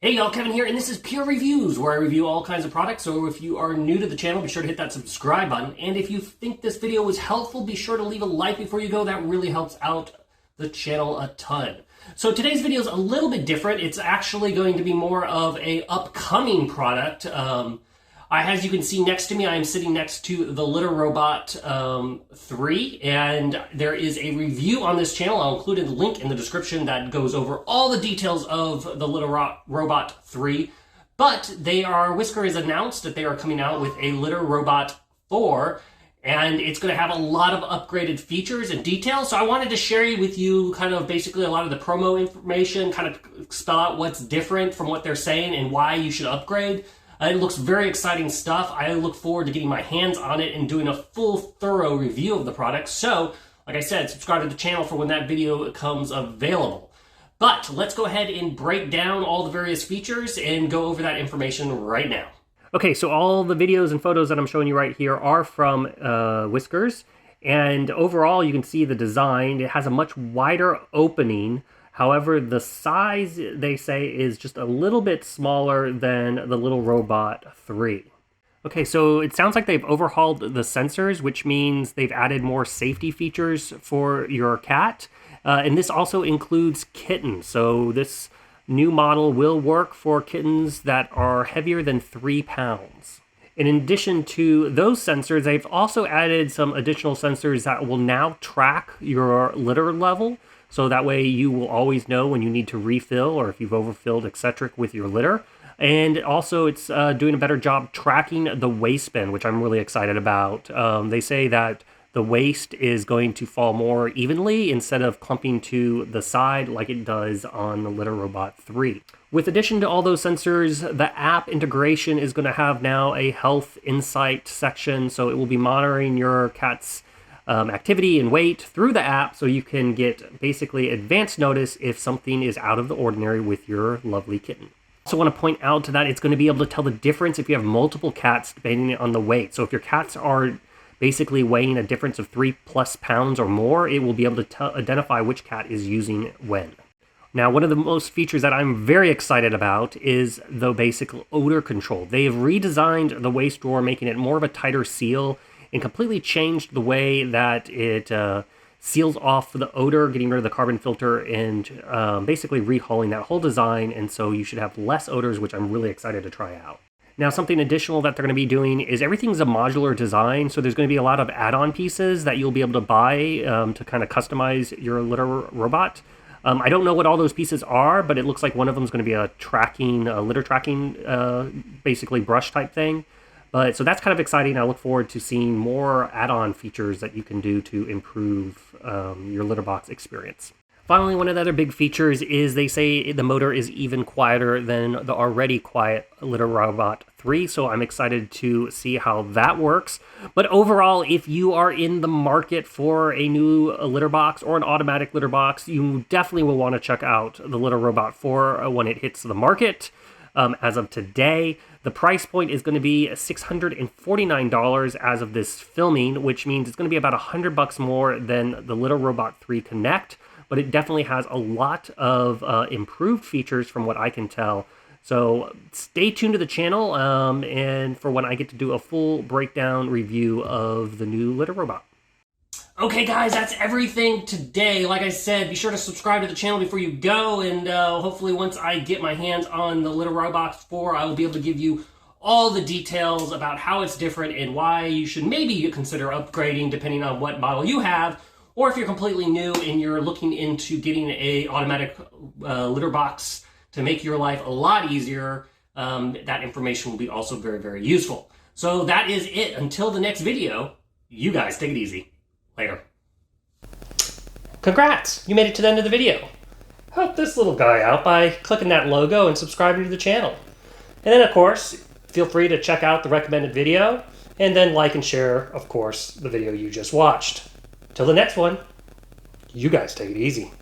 Hey y'all, Kevin here, and this is Pure Reviews, where I review all kinds of products. So if you are new to the channel, be sure to hit that subscribe button. And if you think this video was helpful, be sure to leave a like before you go. That really helps out the channel a ton. So today's video is a little bit different. It's actually going to be more of a upcoming product. As you can see next to me, I am sitting next to the Litter-Robot 3, and there is a review on this channel. I'll include a link in the description that goes over all the details of the Litter-Robot 3. But Whisker has announced that they are coming out with a Litter-Robot 4, and it's going to have a lot of upgraded features and details. So I wanted to share with you kind of basically a lot of the promo information, kind of spell out what's different from what they're saying and why you should upgrade. It looks very exciting stuff. I look forward to getting my hands on it and doing a full, thorough review of the product. So, like I said, subscribe to the channel for when that video becomes available. But let's go ahead and break down all the various features and go over that information right now. Okay, so all the videos and photos that I'm showing you right here are from Whiskers. And overall, you can see the design. It has a much wider opening. However, the size, they say, is just a little bit smaller than the Litter-Robot 3. Okay, so it sounds like they've overhauled the sensors, which means they've added more safety features for your cat. And this also includes kittens. So this new model will work for kittens that are heavier than 3 pounds. In addition to those sensors, they've also added some additional sensors that will now track your litter level. So that way you will always know when you need to refill or if you've overfilled, etc. with your litter. And also it's doing a better job tracking the waste bin, which I'm really excited about. They say that the waste is going to fall more evenly instead of clumping to the side like it does on the Litter-Robot 3. With addition to all those sensors, the app integration is going to have now a health insight section. So it will be monitoring your cat's activity and weight through the app, so you can get basically advance notice if something is out of the ordinary with your lovely kitten. I also want to point out that it's going to be able to tell the difference if you have multiple cats depending on the weight. So if your cats are basically weighing a difference of 3+ pounds or more, it will be able to identify which cat is using when. Now, one of the most features that I'm very excited about is the basic odor control. They have redesigned the waste drawer, making it more of a tighter seal, and completely changed the way that it seals off the odor, getting rid of the carbon filter, and basically rehauling that whole design. And so you should have less odors, which I'm really excited to try out. Now, something additional that they're going to be doing is everything's a modular design. So there's going to be a lot of add-on pieces that you'll be able to buy to kind of customize your Litter-Robot. I don't know what all those pieces are, but it looks like one of them is going to be a litter tracking, basically brush type thing. So that's kind of exciting. I look forward to seeing more add-on features that you can do to improve your litter box experience. Finally, one of the other big features is they say the motor is even quieter than the already quiet Litter-Robot 3, so I'm excited to see how that works. But overall, if you are in the market for a new litter box or an automatic litter box, you definitely will want to check out the Litter-Robot 4 when it hits the market. As of today, the price point is going to be $649 as of this filming, which means it's going to be about $100 more than the Litter-Robot 3 Connect, but it definitely has a lot of improved features from what I can tell. So stay tuned to the channel and for when I get to do a full breakdown review of the new Litter-Robot. Okay, guys, that's everything today. Like I said, be sure to subscribe to the channel before you go, and hopefully once I get my hands on the Litter-Robot 4, I will be able to give you all the details about how it's different and why you should maybe consider upgrading depending on what model you have, or if you're completely new and you're looking into getting a automatic litter box to make your life a lot easier, that information will be also very, very useful. So that is it. Until the next video, you guys take it easy. Later. Congrats! You made it to the end of the video. Help this little guy out by clicking that logo and subscribing to the channel. And then, of course, feel free to check out the recommended video, and then like and share, of course, the video you just watched. Till the next one, you guys take it easy.